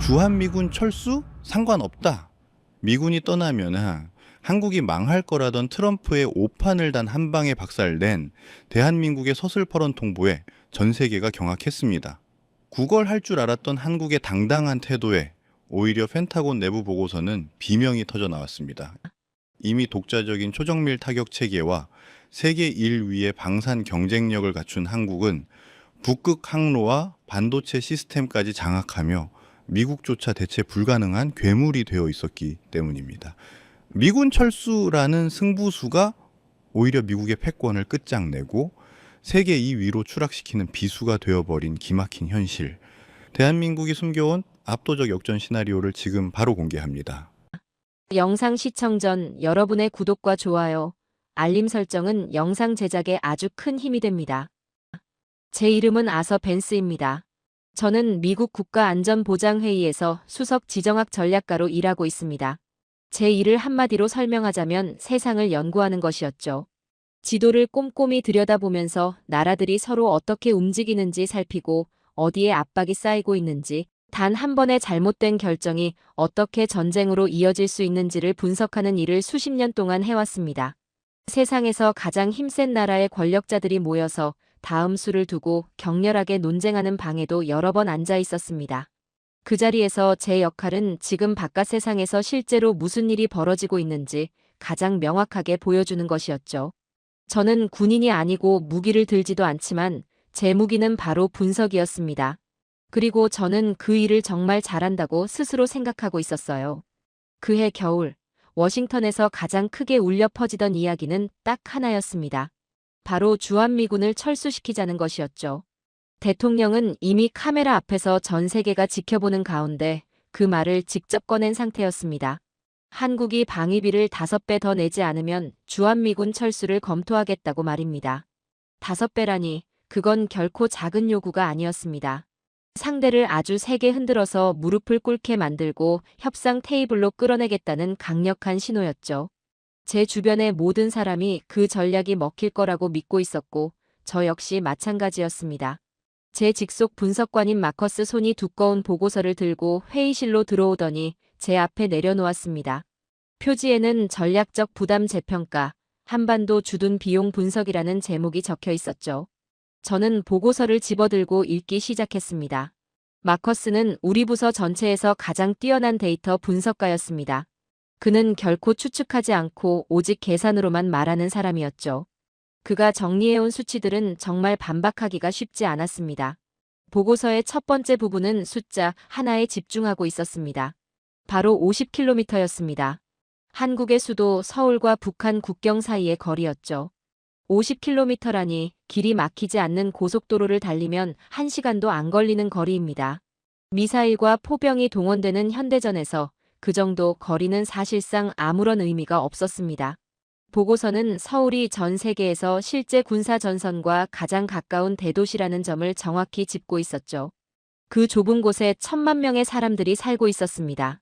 주한미군 철수? 상관없다. 미군이 떠나면 한국이 망할 거라던 트럼프의 오판을 단 한 방에 박살낸 대한민국의 서슬퍼런 통보에 전 세계가 경악했습니다. 구걸할 줄 알았던 한국의 당당한 태도에 오히려 펜타곤 내부 보고서는 비명이 터져 나왔습니다. 이미 독자적인 초정밀 타격 체계와 세계 1위의 방산 경쟁력을 갖춘 한국은 북극 항로와 반도체 시스템까지 장악하며 미국조차 대체 불가능한 괴물이 되어 있었기 때문입니다. 미군 철수라는 승부수가 오히려 미국의 패권을 끝장내고 세계 2위로 추락시키는 비수가 되어버린 기막힌 현실. 대한민국이 숨겨온 압도적 역전 시나리오를 지금 바로 공개합니다. 영상 시청 전 여러분의 구독과 좋아요, 알림 설정은 영상 제작에 아주 큰 힘이 됩니다. 제 이름은 아서 벤스입니다. 저는 미국 국가안전보장회의에서 수석 지정학 전략가로 일하고 있습니다. 제 일을 한마디로 설명하자면 세상을 연구하는 것이었죠. 지도를 꼼꼼히 들여다보면서 나라들이 서로 어떻게 움직이는지 살피고 어디에 압박이 쌓이고 있는지, 단 한 번의 잘못된 결정이 어떻게 전쟁으로 이어질 수 있는지를 분석하는 일을 수십 년 동안 해왔습니다. 세상에서 가장 힘센 나라의 권력자들이 모여서 다음 수를 두고 격렬하게 논쟁하는 방에도 여러 번 앉아 있었습니다. 그 자리에서 제 역할은 지금 바깥 세상에서 실제로 무슨 일이 벌어지고 있는지 가장 명확하게 보여주는 것이었죠. 저는 군인이 아니고 무기를 들지도 않지만 제 무기는 바로 분석이었습니다. 그리고 저는 그 일을 정말 잘한다고 스스로 생각하고 있었어요. 그해 겨울, 워싱턴에서 가장 크게 울려 퍼지던 이야기는 딱 하나였습니다. 바로 주한미군을 철수시키자는 것이었죠. 대통령은 이미 카메라 앞에서 전 세계가 지켜보는 가운데 그 말을 직접 꺼낸 상태였습니다. 한국이 방위비를 5배 더 내지 않으면 주한미군 철수를 검토하겠다고 말입니다. 5배라니, 그건 결코 작은 요구가 아니었습니다. 상대를 아주 세게 흔들어서 무릎을 꿇게 만들고 협상 테이블로 끌어내겠다는 강력한 신호였죠. 제 주변의 모든 사람이 그 전략이 먹힐 거라고 믿고 있었고, 저 역시 마찬가지였습니다. 제 직속 분석관인 마커스 손이 두꺼운 보고서를 들고 회의실로 들어오더니 제 앞에 내려놓았습니다. 표지에는 전략적 부담 재평가, 한반도 주둔 비용 분석이라는 제목이 적혀 있었죠. 저는 보고서를 집어들고 읽기 시작했습니다. 마커스는 우리 부서 전체에서 가장 뛰어난 데이터 분석가였습니다. 그는 결코 추측하지 않고 오직 계산으로만 말하는 사람이었죠. 그가 정리해온 수치들은 정말 반박하기가 쉽지 않았습니다. 보고서의 첫 번째 부분은 숫자 하나에 집중하고 있었습니다. 바로 50km였습니다. 한국의 수도 서울과 북한 국경 사이의 거리였죠. 50km라니 길이 막히지 않는 고속도로를 달리면 1시간도 안 걸리는 거리입니다. 미사일과 포병이 동원되는 현대전에서 그 정도 거리는 사실상 아무런 의미가 없었습니다. 보고서는 서울이 전 세계에서 실제 군사 전선과 가장 가까운 대도시라는 점을 정확히 짚고 있었죠. 그 좁은 곳에 1,000만 명의 사람들이 살고 있었습니다.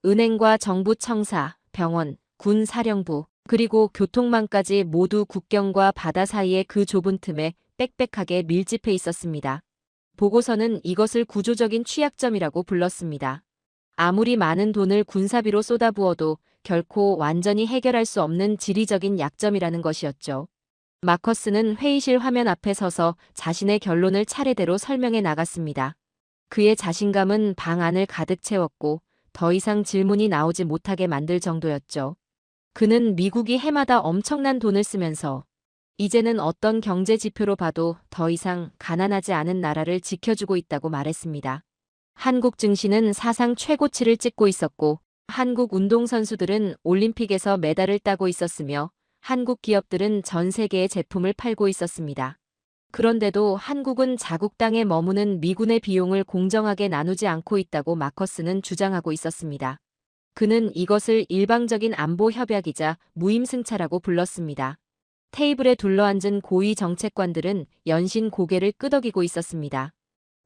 은행과 정부 청사, 병원, 군 사령부, 그리고 교통망까지 모두 국경과 바다 사이의 그 좁은 틈에 빽빽하게 밀집해 있었습니다. 보고서는 이것을 구조적인 취약점이라고 불렀습니다. 아무리 많은 돈을 군사비로 쏟아부어도 결코 완전히 해결할 수 없는 지리적인 약점이라는 것이었죠. 마커스는 회의실 화면 앞에 서서 자신의 결론을 차례대로 설명해 나갔습니다. 그의 자신감은 방 안을 가득 채웠고 더 이상 질문이 나오지 못하게 만들 정도였죠. 그는 미국이 해마다 엄청난 돈을 쓰면서 이제는 어떤 경제 지표로 봐도 더 이상 가난하지 않은 나라를 지켜주고 있다고 말했습니다. 한국 증시는 사상 최고치를 찍고 있었고 한국 운동선수들은 올림픽에서 메달을 따고 있었으며 한국 기업들은 전 세계에 제품을 팔고 있었습니다. 그런데도 한국은 자국 땅에 머무는 미군의 비용을 공정하게 나누지 않고 있다고 마커스는 주장하고 있었습니다. 그는 이것을 일방적인 안보 협약이자 무임승차라고 불렀습니다. 테이블에 둘러앉은 고위 정책관들은 연신 고개를 끄덕이고 있었습니다.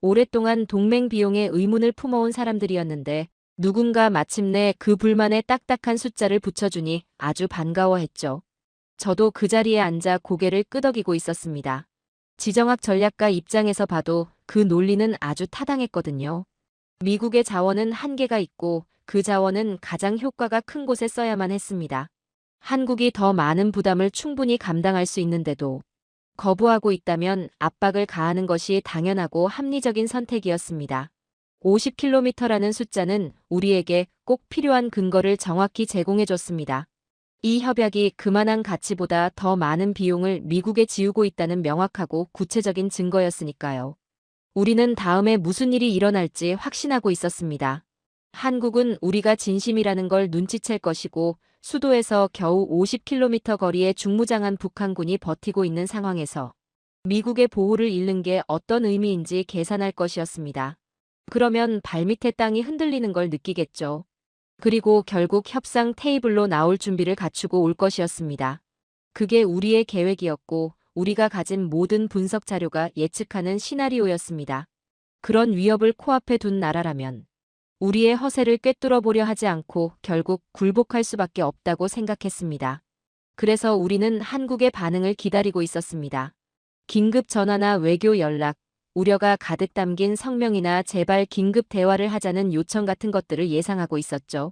오랫동안 동맹 비용에 의문을 품어온 사람들이었는데 누군가 마침내 그 불만에 딱딱한 숫자를 붙여주니 아주 반가워했죠. 저도 그 자리에 앉아 고개를 끄덕이고 있었습니다. 지정학 전략가 입장에서 봐도 그 논리는 아주 타당했거든요. 미국의 자원은 한계가 있고 그 자원은 가장 효과가 큰 곳에 써야만 했습니다. 한국이 더 많은 부담을 충분히 감당할 수 있는데도 거부하고 있다면 압박을 가하는 것이 당연하고 합리적인 선택이었습니다. 50km라는 숫자는 우리에게 꼭 필요한 근거를 정확히 제공해줬습니다. 이 협약이 그만한 가치보다 더 많은 비용을 미국에 지우고 있다는 명확하고 구체적인 증거였으니까요. 우리는 다음에 무슨 일이 일어날지 확신하고 있었습니다. 한국은 우리가 진심이라는 걸 눈치챌 것이고 수도에서 겨우 50km 거리의 중무장한 북한군이 버티고 있는 상황에서 미국의 보호를 잃는 게 어떤 의미인지 계산할 것이었습니다. 그러면 발밑에 땅이 흔들리는 걸 느끼겠죠. 그리고 결국 협상 테이블로 나올 준비를 갖추고 올 것이었습니다. 그게 우리의 계획이었고 우리가 가진 모든 분석 자료가 예측하는 시나리오였습니다. 그런 위협을 코앞에 둔 나라라면 우리의 허세를 꿰뚫어 보려 하지 않고 결국 굴복할 수밖에 없다고 생각했습니다. 그래서 우리는 한국의 반응을 기다리고 있었습니다. 긴급 전화나 외교 연락, 우려가 가득 담긴 성명이나 제발 긴급 대화를 하자는 요청 같은 것들을 예상하고 있었죠.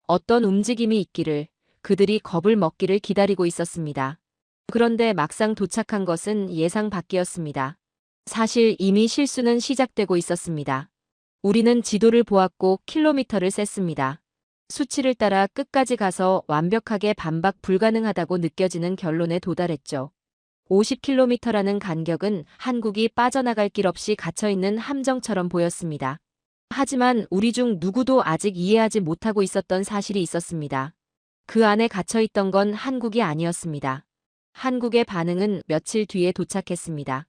어떤 움직임이 있기를, 그들이 겁을 먹기를 기다리고 있었습니다. 그런데 막상 도착한 것은 예상 밖이었습니다. 사실 이미 실수는 시작되고 있었습니다. 우리는 지도를 보았고 킬로미터를 셌습니다. 수치를 따라 끝까지 가서 완벽하게 반박 불가능하다고 느껴지는 결론에 도달했죠. 50km라는 간격은 한국이 빠져나갈 길 없이 갇혀있는 함정처럼 보였습니다. 하지만 우리 중 누구도 아직 이해하지 못하고 있었던 사실이 있었습니다. 그 안에 갇혀있던 건 한국이 아니었습니다. 한국의 반응은 며칠 뒤에 도착했습니다.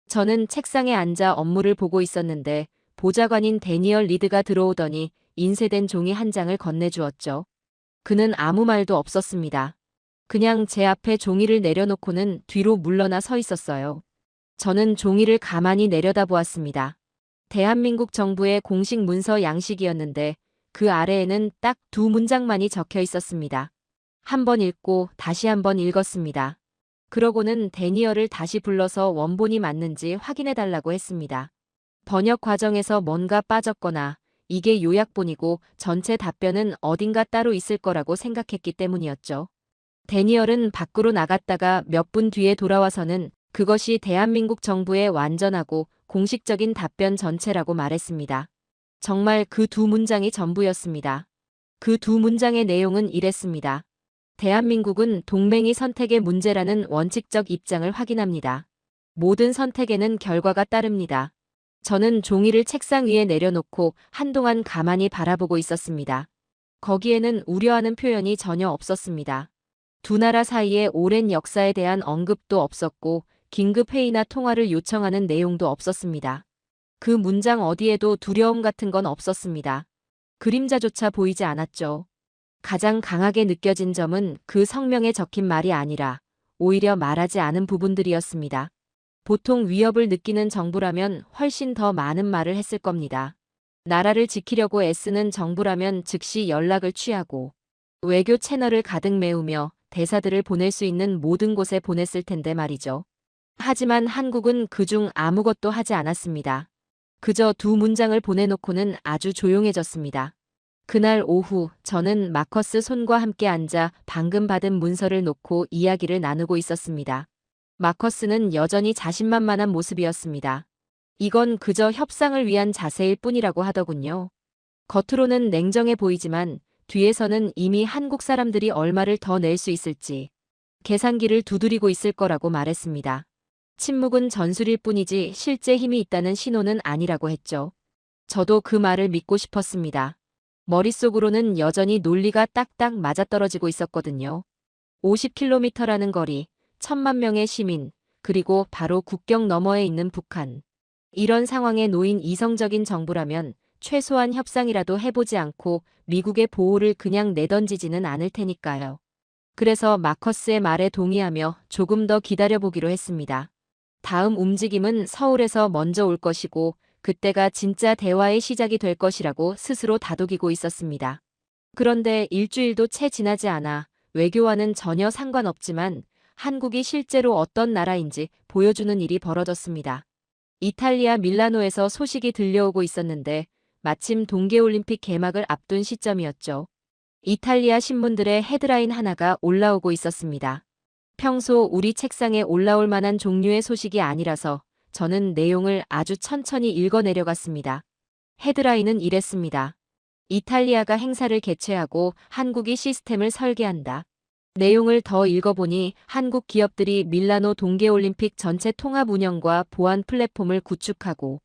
저는 책상에 앉아 업무를 보고 있었는데 보좌관인 데니얼 리드가 들어오더니 인쇄된 종이 한 장을 건네주었죠. 그는 아무 말도 없었습니다. 그냥 제 앞에 종이를 내려놓고는 뒤로 물러나 서 있었어요. 저는 종이를 가만히 내려다보았습니다. 대한민국 정부의 공식 문서 양식이었는데 그 아래에는 딱 두 문장만이 적혀 있었습니다. 한 번 읽고 다시 한 번 읽었습니다. 그러고는 데니얼을 다시 불러서 원본이 맞는지 확인해달라고 했습니다. 번역 과정에서 뭔가 빠졌거나 이게 요약본이고 전체 답변은 어딘가 따로 있을 거라고 생각했기 때문이었죠. 데니얼은 밖으로 나갔다가 몇 분 뒤에 돌아와서는 그것이 대한민국 정부의 완전하고 공식적인 답변 전체라고 말했습니다. 정말 그 두 문장이 전부였습니다. 그 두 문장의 내용은 이랬습니다. 대한민국은 동맹이 선택의 문제라는 원칙적 입장을 확인합니다. 모든 선택에는 결과가 따릅니다. 저는 종이를 책상 위에 내려놓고 한동안 가만히 바라보고 있었습니다. 거기에는 우려하는 표현이 전혀 없었습니다. 두 나라 사이의 오랜 역사에 대한 언급도 없었고 긴급 회의나 통화를 요청하는 내용도 없었습니다. 그 문장 어디에도 두려움 같은 건 없었습니다. 그림자조차 보이지 않았죠. 가장 강하게 느껴진 점은 그 성명에 적힌 말이 아니라 오히려 말하지 않은 부분들이었습니다. 보통 위협을 느끼는 정부라면 훨씬 더 많은 말을 했을 겁니다. 나라를 지키려고 애쓰는 정부라면 즉시 연락을 취하고 외교 채널을 가득 메우며 대사들을 보낼 수 있는 모든 곳에 보냈을 텐데 말이죠. 하지만 한국은 그중 아무것도 하지 않았습니다. 그저 두 문장을 보내놓고는 아주 조용해졌습니다. 그날 오후 저는 마커스 손과 함께 앉아 방금 받은 문서를 놓고 이야기를 나누고 있었습니다. 마커스는 여전히 자신만만한 모습이었습니다. 이건 그저 협상을 위한 자세일 뿐이라고 하더군요. 겉으로는 냉정해 보이지만 뒤에서는 이미 한국 사람들이 얼마를 더 낼 수 있을지 계산기를 두드리고 있을 거라고 말했습니다. 침묵은 전술일 뿐이지 실제 힘이 있다는 신호는 아니라고 했죠. 저도 그 말을 믿고 싶었습니다. 머릿속으로는 여전히 논리가 딱딱 맞아떨어지고 있었거든요. 50km라는 거리, 1,000만 명의 시민, 그리고 바로 국경 너머에 있는 북한. 이런 상황에 놓인 이성적인 정부라면 최소한 협상이라도 해보지 않고 미국의 보호를 그냥 내던지지는 않을 테니까요. 그래서 마커스의 말에 동의하며 조금 더 기다려보기로 했습니다. 다음 움직임은 서울에서 먼저 올 것이고 그때가 진짜 대화의 시작이 될 것이라고 스스로 다독이고 있었습니다. 그런데 일주일도 채 지나지 않아 외교와는 전혀 상관없지만 한국이 실제로 어떤 나라인지 보여주는 일이 벌어졌습니다. 이탈리아 밀라노에서 소식이 들려오고 있었는데 마침 동계올림픽 개막을 앞둔 시점이었죠. 이탈리아 신문들의 헤드라인 하나가 올라오고 있었습니다. 평소 우리 책상에 올라올 만한 종류의 소식이 아니라서 저는 내용을 아주 천천히 읽어 내려갔습니다. 헤드라인은 이랬습니다. 이탈리아가 행사를 개최하고 한국이 시스템을 설계한다. 내용을 더 읽어보니 한국 기업들이 밀라노 동계올림픽 전체 통합 운영과 보안 플랫폼을 구축하고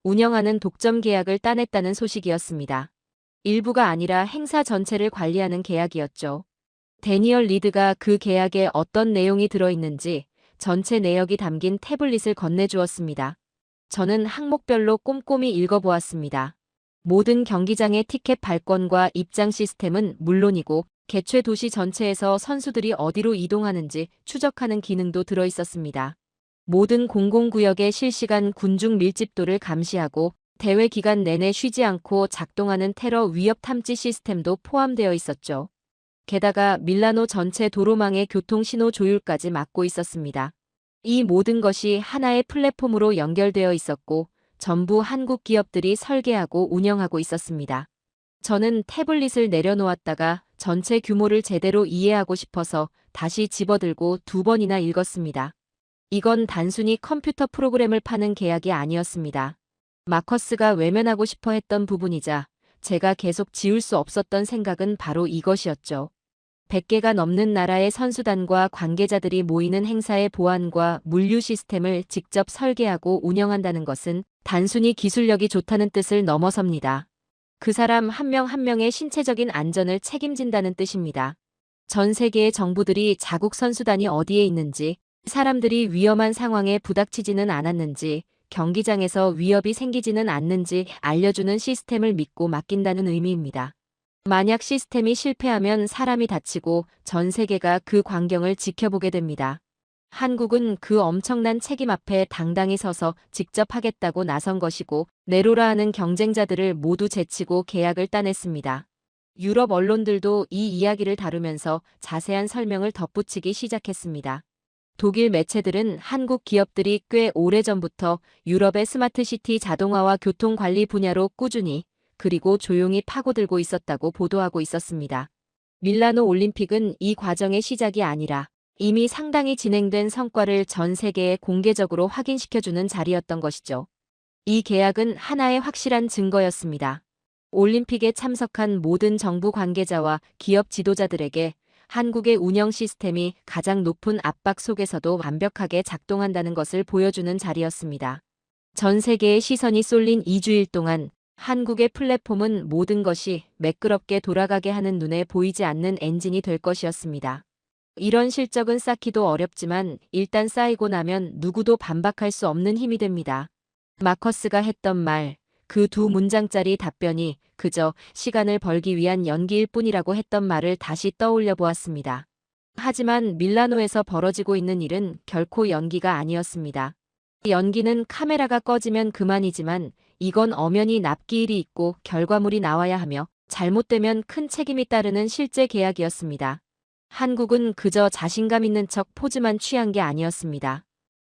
운영하는 독점 계약을 따냈다는 소식이었습니다. 일부가 아니라 행사 전체를 관리하는 계약이었죠. 데니얼 리드가 그 계약에 어떤 내용이 들어있는지 전체 내역이 담긴 태블릿을 건네주었습니다. 저는 항목별로 꼼꼼히 읽어보았습니다. 모든 경기장의 티켓 발권과 입장 시스템은 물론이고 개최 도시 전체에서 선수들이 어디로 이동하는지 추적하는 기능도 들어있었습니다. 모든 공공구역의 실시간 군중 밀집도를 감시하고 대회 기간 내내 쉬지 않고 작동하는 테러 위협 탐지 시스템도 포함되어 있었죠. 게다가 밀라노 전체 도로망의 교통 신호 조율까지 맡고 있었습니다. 이 모든 것이 하나의 플랫폼으로 연결되어 있었고 전부 한국 기업들이 설계하고 운영하고 있었습니다. 저는 태블릿을 내려놓았다가 전체 규모를 제대로 이해하고 싶어서 다시 집어들고 2번이나 읽었습니다. 이건 단순히 컴퓨터 프로그램을 파는 계약이 아니었습니다. 마커스가 외면하고 싶어 했던 부분이자 제가 계속 지울 수 없었던 생각은 바로 이것이었죠. 100개가 넘는 나라의 선수단과 관계자들이 모이는 행사의 보안과 물류 시스템을 직접 설계하고 운영한다는 것은 단순히 기술력이 좋다는 뜻을 넘어섭니다. 그 사람 한 명 한 명의 신체적인 안전을 책임진다는 뜻입니다. 전 세계의 정부들이 자국 선수단이 어디에 있는지, 사람들이 위험한 상황에 부닥치지는 않았는지, 경기장에서 위협이 생기지는 않는지 알려주는 시스템을 믿고 맡긴다는 의미입니다. 만약 시스템이 실패하면 사람이 다치고 전 세계가 그 광경을 지켜보게 됩니다. 한국은 그 엄청난 책임 앞에 당당히 서서 직접 하겠다고 나선 것이고 네로라 하는 경쟁자들을 모두 제치고 계약을 따냈습니다. 유럽 언론들도 이 이야기를 다루면서 자세한 설명을 덧붙이기 시작했습니다. 독일 매체들은 한국 기업들이 꽤 오래전부터 유럽의 스마트시티 자동화와 교통관리 분야로 꾸준히 그리고 조용히 파고들고 있었다고 보도하고 있었습니다. 밀라노 올림픽은 이 과정의 시작이 아니라 이미 상당히 진행된 성과를 전 세계에 공개적으로 확인시켜주는 자리였던 것이죠. 이 계약은 하나의 확실한 증거였습니다. 올림픽에 참석한 모든 정부 관계자와 기업 지도자들에게 한국의 운영 시스템이 가장 높은 압박 속에서도 완벽하게 작동한다는 것을 보여주는 자리였습니다. 전 세계의 시선이 쏠린 2주일 동안 한국의 플랫폼은 모든 것이 매끄럽게 돌아가게 하는 눈에 보이지 않는 엔진이 될 것이었습니다. 이런 실적은 쌓기도 어렵지만 일단 쌓이고 나면 누구도 반박할 수 없는 힘이 됩니다. 마커스가 했던 말, 그 2문장짜리 답변이 그저 시간을 벌기 위한 연기일 뿐이라고 했던 말을 다시 떠올려 보았습니다. 하지만 밀라노에서 벌어지고 있는 일은 결코 연기가 아니었습니다. 연기는 카메라가 꺼지면 그만이지만 이건 엄연히 납기일이 있고 결과물이 나와야 하며 잘못되면 큰 책임이 따르는 실제 계약이었습니다. 한국은 그저 자신감 있는 척 포즈만 취한 게 아니었습니다.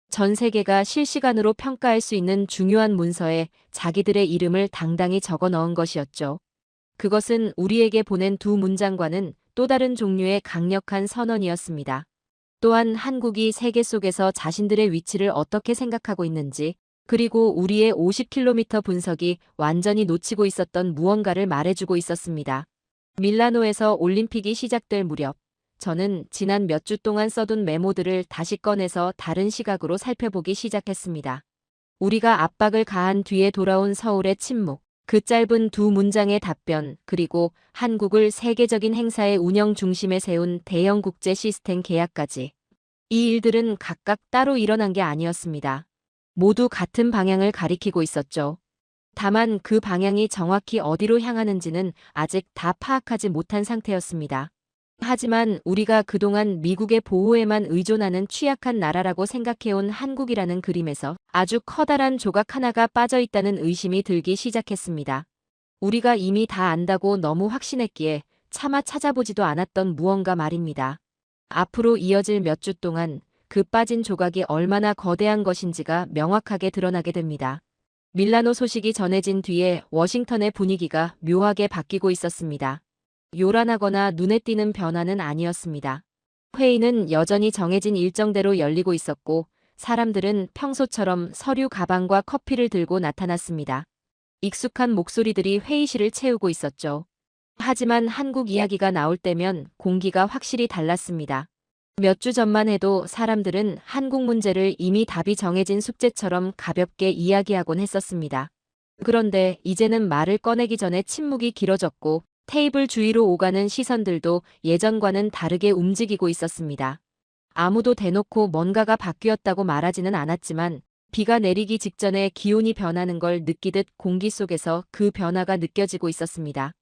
전 세계가 실시간으로 평가할 수 있는 중요한 문서에 자기들의 이름을 당당히 적어 넣은 것이었죠. 그것은 우리에게 보낸 2문장과는 또 다른 종류의 강력한 선언이었습니다. 또한 한국이 세계 속에서 자신들의 위치를 어떻게 생각하고 있는지, 그리고 우리의 50km 분석이 완전히 놓치고 있었던 무언가를 말해주고 있었습니다. 밀라노에서 올림픽이 시작될 무렵, 저는 지난 몇 주 동안 써둔 메모들을 다시 꺼내서 다른 시각으로 살펴보기 시작했습니다. 우리가 압박을 가한 뒤에 돌아온 서울의 침묵, 그 짧은 2문장의 답변, 그리고 한국을 세계적인 행사의 운영 중심에 세운 대형 국제 시스템 계약까지. 이 일들은 각각 따로 일어난 게 아니었습니다. 모두 같은 방향을 가리키고 있었죠. 다만 그 방향이 정확히 어디로 향하는지는 아직 다 파악하지 못한 상태였습니다. 하지만 우리가 그동안 미국의 보호에만 의존하는 취약한 나라라고 생각해온 한국이라는 그림에서 아주 커다란 조각 하나가 빠져 있다는 의심이 들기 시작했습니다. 우리가 이미 다 안다고 너무 확신했기에 차마 찾아보지도 않았던 무언가 말입니다. 앞으로 이어질 몇 주 동안 그 빠진 조각이 얼마나 거대한 것인지가 명확하게 드러나게 됩니다. 밀라노 소식이 전해진 뒤에 워싱턴의 분위기가 묘하게 바뀌고 있었습니다. 요란하거나 눈에 띄는 변화는 아니었습니다. 회의는 여전히 정해진 일정대로 열리고 있었고 사람들은 평소처럼 서류 가방과 커피를 들고 나타났습니다. 익숙한 목소리들이 회의실을 채우고 있었죠. 하지만 한국 이야기가 나올 때면 공기가 확실히 달랐습니다. 몇 주 전만 해도 사람들은 한국 문제를 이미 답이 정해진 숙제처럼 가볍게 이야기하곤 했었습니다. 그런데 이제는 말을 꺼내기 전에 침묵이 길어졌고 테이블 주위로 오가는 시선들도 예전과는 다르게 움직이고 있었습니다. 아무도 대놓고 뭔가가 바뀌었다고 말하지는 않았지만 비가 내리기 직전에 기온이 변하는 걸 느끼듯 공기 속에서 그 변화가 느껴지고 있었습니다.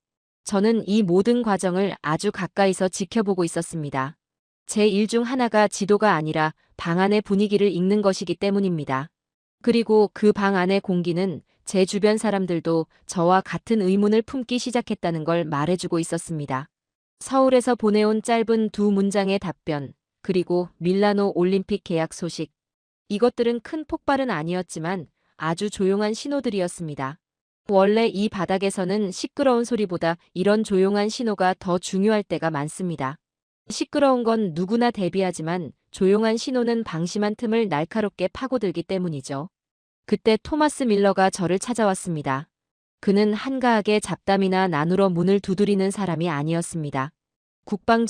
저는 이 모든 과정을 아주 가까이서 지켜보고 있었습니다. 제 일 중 하나가 지도가 아니라 방 안의 분위기를 읽는 것이기 때문입니다. 그리고 그 방 안의 공기는 제 주변 사람들도 저와 같은 의문을 품기 시작했다는 걸 말해주고 있었습니다. 서울에서 보내온 짧은 두 문장의 답변, 그리고 밀라노 올림픽 계약 소식. 이것들은 큰 폭발은 아니었지만 아주 조용한 신호들이었습니다. 원래 이 바닥에서는 시끄러운 소리보다 이런 조용한 신호가 더 중요할 때가 많습니다. 시끄러운 건 누구나 대비하지만 조용한 신호는 방심한 틈을 날카롭게 파고들기 때문이죠. 그때 토마스 밀러가 저를 찾아왔습니다. 그는 한가하게 잡담이나 나누러 문을 두드리는 사람이 아니었습니다.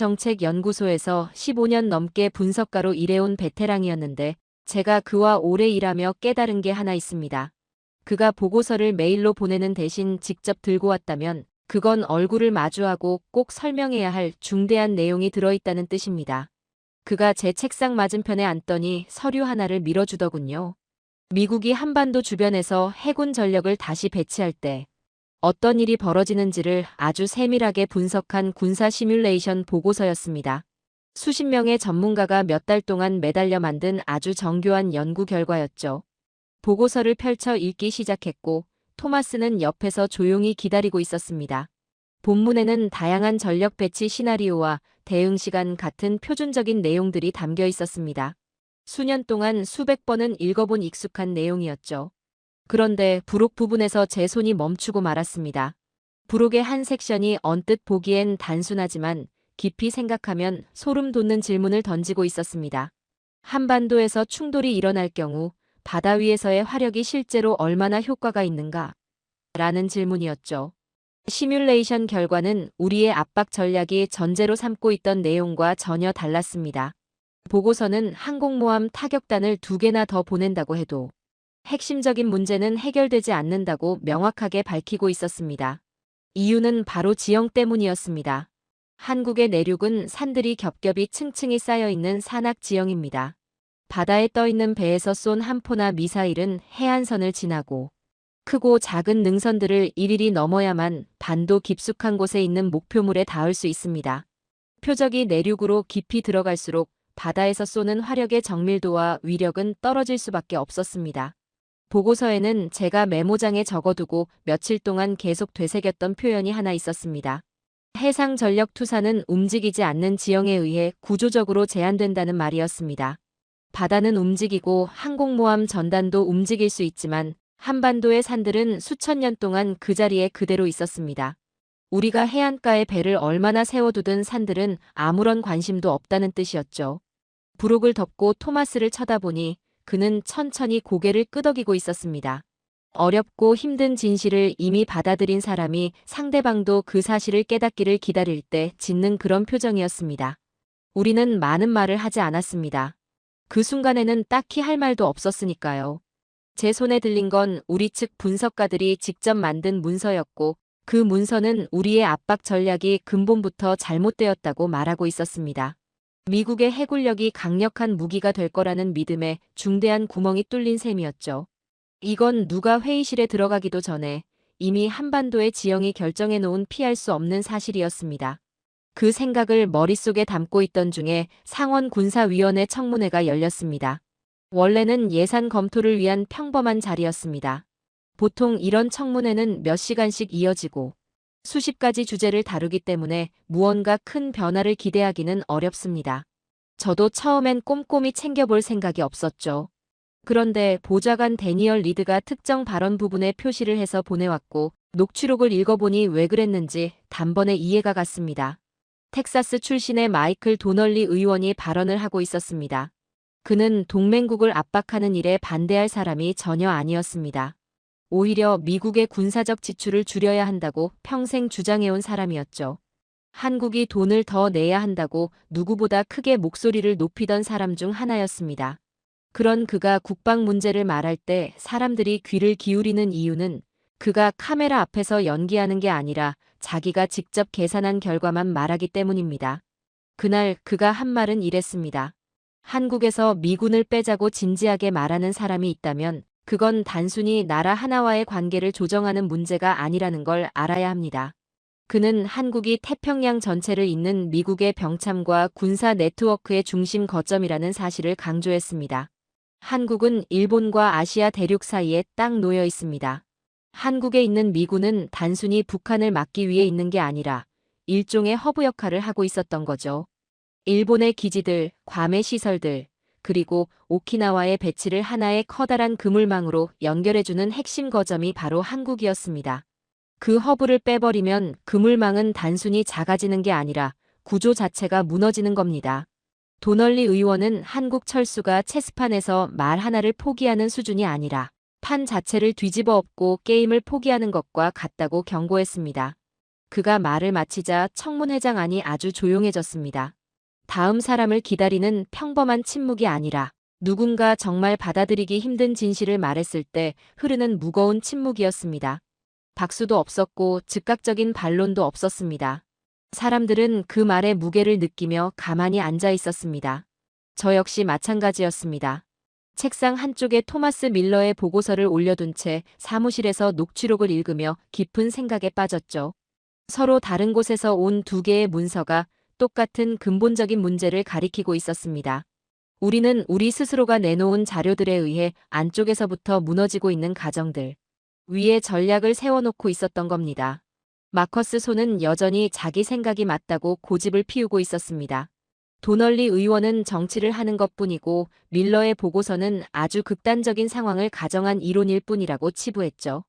국방정책연구소에서 15년 넘게 분석가로 일해온 베테랑이었는데 제가 그와 오래 일하며 깨달은 게 하나 있습니다. 그가 보고서를 메일로 보내는 대신 직접 들고 왔다면 그건 얼굴을 마주하고 꼭 설명해야 할 중대한 내용이 들어있다는 뜻입니다. 그가 제 책상 맞은편에 앉더니 서류 하나를 밀어주더군요. 미국이 한반도 주변에서 해군 전력을 다시 배치할 때 어떤 일이 벌어지는지를 아주 세밀하게 분석한 군사 시뮬레이션 보고서였습니다. 수십 명의 전문가가 몇 달 동안 매달려 만든 아주 정교한 연구 결과였죠. 보고서를 펼쳐 읽기 시작했고 토마스는 옆에서 조용히 기다리고 있었습니다. 본문에는 다양한 전력 배치 시나리오와 대응 시간 같은 표준적인 내용들이 담겨 있었습니다. 수년 동안 수백 번은 읽어본 익숙한 내용이었죠. 그런데 부록 부분에서 제 손이 멈추고 말았습니다. 부록의 한 섹션이 언뜻 보기엔 단순하지만 깊이 생각하면 소름 돋는 질문을 던지고 있었습니다. 한반도에서 충돌이 일어날 경우 바다 위에서의 화력이 실제로 얼마나 효과가 있는가? 라는 질문이었죠. 시뮬레이션 결과는 우리의 압박 전략이 전제로 삼고 있던 내용과 전혀 달랐습니다. 보고서는 항공모함 타격단을 2개나 더 보낸다고 해도 핵심적인 문제는 해결되지 않는다고 명확하게 밝히고 있었습니다. 이유는 바로 지형 때문이었습니다. 한국의 내륙은 산들이 겹겹이 층층이 쌓여있는 산악 지형입니다. 바다에 떠있는 배에서 쏜 함포나 미사일은 해안선을 지나고 크고 작은 능선들을 일일이 넘어야만 반도 깊숙한 곳에 있는 목표물에 닿을 수 있습니다. 표적이 내륙으로 깊이 들어갈수록 바다에서 쏘는 화력의 정밀도와 위력은 떨어질 수밖에 없었습니다. 보고서에는 제가 메모장에 적어두고 며칠 동안 계속 되새겼던 표현이 하나 있었습니다. 해상전력투사는 움직이지 않는 지형에 의해 구조적으로 제한된다는 말이었습니다. 바다는 움직이고 항공모함 전단도 움직일 수 있지만 한반도의 산들은 수천 년 동안 그 자리에 그대로 있었습니다. 우리가 해안가에 배를 얼마나 세워두든 산들은 아무런 관심도 없다는 뜻이었죠. 부록을 덮고 토마스를 쳐다보니 그는 천천히 고개를 끄덕이고 있었습니다. 어렵고 힘든 진실을 이미 받아들인 사람이 상대방도 그 사실을 깨닫기를 기다릴 때 짓는 그런 표정이었습니다. 우리는 많은 말을 하지 않았습니다. 그 순간에는 딱히 할 말도 없었으니까요. 제 손에 들린 건 우리 측 분석가들이 직접 만든 문서였고 그 문서는 우리의 압박 전략이 근본부터 잘못되었다고 말하고 있었습니다. 미국의 해군력이 강력한 무기가 될 거라는 믿음에 중대한 구멍이 뚫린 셈이었죠. 이건 누가 회의실에 들어가기도 전에 이미 한반도의 지형이 결정해 놓은 피할 수 없는 사실이었습니다. 그 생각을 머릿속에 담고 있던 중에 상원군사위원회 청문회가 열렸습니다. 원래는 예산 검토를 위한 평범한 자리였습니다. 보통 이런 청문회는 몇 시간씩 이어지고 수십 가지 주제를 다루기 때문에 무언가 큰 변화를 기대하기는 어렵습니다. 저도 처음엔 꼼꼼히 챙겨볼 생각이 없었죠. 그런데 보좌관 데니얼 리드가 특정 발언 부분에 표시를 해서 보내왔고 녹취록을 읽어보니 왜 그랬는지 단번에 이해가 갔습니다. 텍사스 출신의 마이클 도널리 의원이 발언을 하고 있었습니다. 그는 동맹국을 압박하는 일에 반대할 사람이 전혀 아니었습니다. 오히려 미국의 군사적 지출을 줄여야 한다고 평생 주장해온 사람이었죠. 한국이 돈을 더 내야 한다고 누구보다 크게 목소리를 높이던 사람 중 하나였습니다. 그런 그가 국방 문제를 말할 때 사람들이 귀를 기울이는 이유는 그가 카메라 앞에서 연기하는 게 아니라 자기가 직접 계산한 결과만 말하기 때문입니다. 그날 그가 한 말은 이랬습니다. 한국에서 미군을 빼자고 진지하게 말하는 사람이 있다면 그건 단순히 나라 하나와의 관계를 조정하는 문제가 아니라는 걸 알아야 합니다. 그는 한국이 태평양 전체를 잇는 미국의 병참과 군사 네트워크의 중심 거점이라는 사실을 강조했습니다. 한국은 일본과 아시아 대륙 사이에 딱 놓여 있습니다. 한국에 있는 미군은 단순히 북한을 막기 위해 있는 게 아니라 일종의 허브 역할을 하고 있었던 거죠. 일본의 기지들, 괌의 시설들, 그리고 오키나와의 배치를 하나의 커다란 그물망으로 연결해주는 핵심 거점이 바로 한국이었습니다. 그 허브를 빼버리면 그물망은 단순히 작아지는 게 아니라 구조 자체가 무너지는 겁니다. 도널리 의원은 한국 철수가 체스판에서 말 하나를 포기하는 수준이 아니라 판 자체를 뒤집어 엎고 게임을 포기하는 것과 같다고 경고했습니다. 그가 말을 마치자 청문회장 안이 아주 조용해졌습니다. 다음 사람을 기다리는 평범한 침묵이 아니라 누군가 정말 받아들이기 힘든 진실을 말했을 때 흐르는 무거운 침묵이었습니다. 박수도 없었고 즉각적인 반론도 없었습니다. 사람들은 그 말의 무게를 느끼며 가만히 앉아 있었습니다. 저 역시 마찬가지였습니다. 책상 한쪽에 토마스 밀러의 보고서를 올려둔 채 사무실에서 녹취록을 읽으며 깊은 생각에 빠졌죠. 서로 다른 곳에서 온 두 개의 문서가 똑같은 근본적인 문제를 가리키고 있었습니다. 우리는 우리 스스로가 내놓은 자료들에 의해 안쪽에서부터 무너지고 있는 가정들 위에 전략을 세워놓고 있었던 겁니다. 마커스 손은 여전히 자기 생각이 맞다고 고집을 피우고 있었습니다. 도널리 의원은 정치를 하는 것뿐이고 밀러의 보고서는 아주 극단적인 상황을 가정한 이론일 뿐이라고 치부했죠.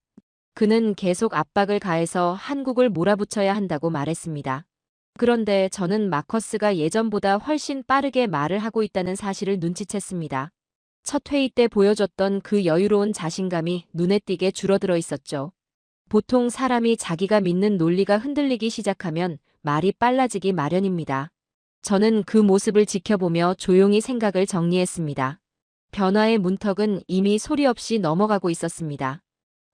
그는 계속 압박을 가해서 한국을 몰아붙여야 한다고 말했습니다. 그런데 저는 마커스가 예전보다 훨씬 빠르게 말을 하고 있다는 사실을 눈치챘습니다. 첫 회의 때 보여줬던 그 여유로운 자신감이 눈에 띄게 줄어들어 있었죠. 보통 사람이 자기가 믿는 논리가 흔들리기 시작하면 말이 빨라지기 마련입니다. 저는 그 모습을 지켜보며 조용히 생각을 정리했습니다. 변화의 문턱은 이미 소리 없이 넘어가고 있었습니다.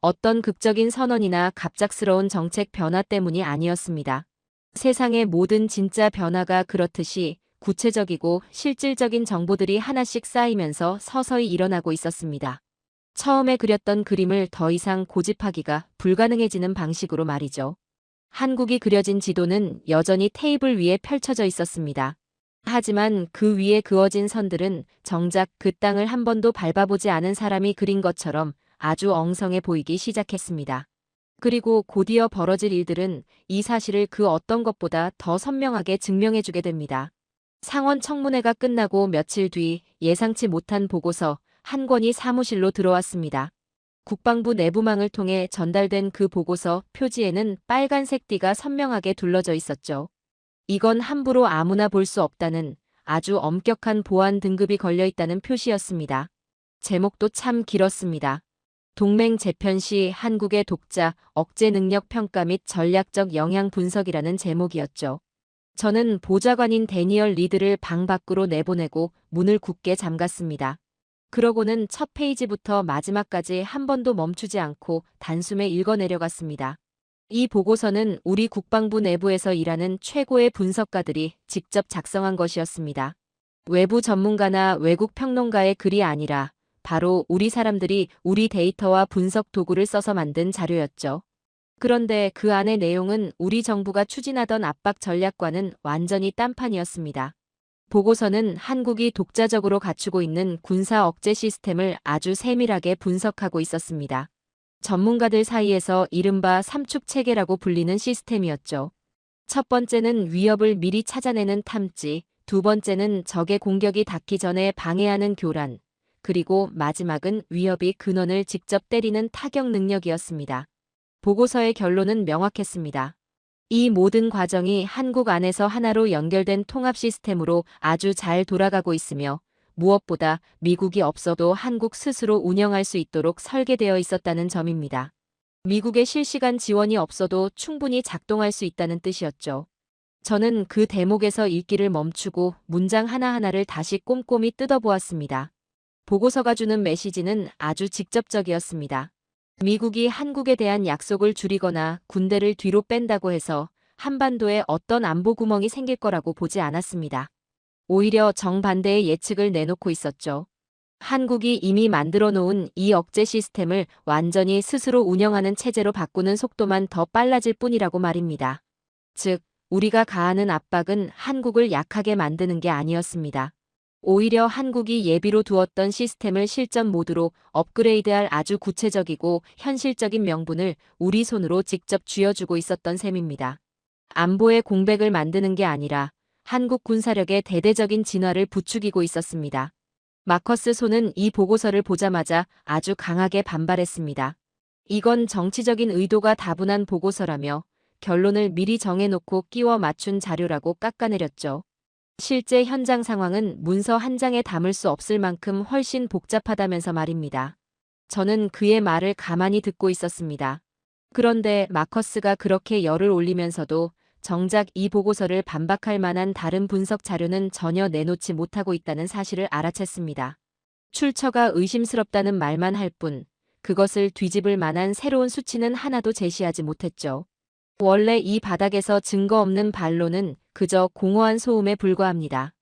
어떤 극적인 선언이나 갑작스러운 정책 변화 때문이 아니었습니다. 세상의 모든 진짜 변화가 그렇듯이 구체적이고 실질적인 정보들이 하나씩 쌓이면서 서서히 일어나고 있었습니다. 처음에 그렸던 그림을 더 이상 고집하기가 불가능해지는 방식으로 말이죠. 한국이 그려진 지도는 여전히 테이블 위에 펼쳐져 있었습니다. 하지만 그 위에 그어진 선들은 정작 그 땅을 한 번도 밟아보지 않은 사람이 그린 것처럼 아주 엉성해 보이기 시작했습니다. 그리고 곧이어 벌어질 일들은 이 사실을 그 어떤 것보다 더 선명하게 증명해주게 됩니다. 상원 청문회가 끝나고 며칠 뒤 예상치 못한 보고서 한 권이 사무실로 들어왔습니다. 국방부 내부망을 통해 전달된 그 보고서 표지에는 빨간색 띠가 선명하게 둘러져 있었죠. 이건 함부로 아무나 볼 수 없다는 아주 엄격한 보안 등급이 걸려 있다는 표시였습니다. 제목도 참 길었습니다. 동맹 재편 시 한국의 독자, 억제 능력 평가 및 전략적 영향 분석이라는 제목이었죠. 저는 보좌관인 데니얼 리드를 방 밖으로 내보내고 문을 굳게 잠갔습니다. 그러고는 첫 페이지부터 마지막까지 한 번도 멈추지 않고 단숨에 읽어내려갔습니다. 이 보고서는 우리 국방부 내부에서 일하는 최고의 분석가들이 직접 작성한 것이었습니다. 외부 전문가나 외국 평론가의 글이 아니라 바로 우리 사람들이 우리 데이터와 분석 도구를 써서 만든 자료였죠. 그런데 그 안의 내용은 우리 정부가 추진하던 압박 전략과는 완전히 딴판이었습니다. 보고서는 한국이 독자적으로 갖추고 있는 군사 억제 시스템을 아주 세밀하게 분석하고 있었습니다. 전문가들 사이에서 이른바 삼축 체계라고 불리는 시스템이었죠. 첫 번째는 위협을 미리 찾아내는 탐지, 두 번째는 적의 공격이 닿기 전에 방해하는 교란, 그리고 마지막은 위협이 근원을 직접 때리는 타격 능력이었습니다. 보고서의 결론은 명확했습니다. 이 모든 과정이 한국 안에서 하나로 연결된 통합 시스템으로 아주 잘 돌아가고 있으며 무엇보다 미국이 없어도 한국 스스로 운영할 수 있도록 설계되어 있었다는 점입니다. 미국의 실시간 지원이 없어도 충분히 작동할 수 있다는 뜻이었죠. 저는 그 대목에서 읽기를 멈추고 문장 하나하나를 다시 꼼꼼히 뜯어보았습니다. 보고서가 주는 메시지는 아주 직접적이었습니다. 미국이 한국에 대한 약속을 줄이거나 군대를 뒤로 뺀다고 해서 한반도에 어떤 안보 구멍이 생길 거라고 보지 않았습니다. 오히려 정반대의 예측을 내놓고 있었죠. 한국이 이미 만들어 놓은 이 억제 시스템을 완전히 스스로 운영하는 체제로 바꾸는 속도만 더 빨라질 뿐이라고 말입니다. 즉, 우리가 가하는 압박은 한국을 약하게 만드는 게 아니었습니다. 오히려 한국이 예비로 두었던 시스템을 실전 모드로 업그레이드할 아주 구체적이고 현실적인 명분을 우리 손으로 직접 쥐어주고 있었던 셈입니다. 안보의 공백을 만드는 게 아니라 한국 군사력의 대대적인 진화를 부추기고 있었습니다. 마커스 소는 이 보고서를 보자마자 아주 강하게 반발했습니다. 이건 정치적인 의도가 다분한 보고서라며 결론을 미리 정해놓고 끼워 맞춘 자료라고 깎아내렸죠. 실제 현장 상황은 문서 한 장에 담을 수 없을 만큼 훨씬 복잡하다면서 말입니다. 저는 그의 말을 가만히 듣고 있었습니다. 그런데 마커스가 그렇게 열을 올리면서도 정작 이 보고서를 반박할 만한 다른 분석 자료는 전혀 내놓지 못하고 있다는 사실을 알아챘습니다. 출처가 의심스럽다는 말만 할 뿐, 그것을 뒤집을 만한 새로운 수치는 하나도 제시하지 못했죠. 원래 이 바닥에서 증거 없는 반론은 그저 공허한 소음에 불과합니다.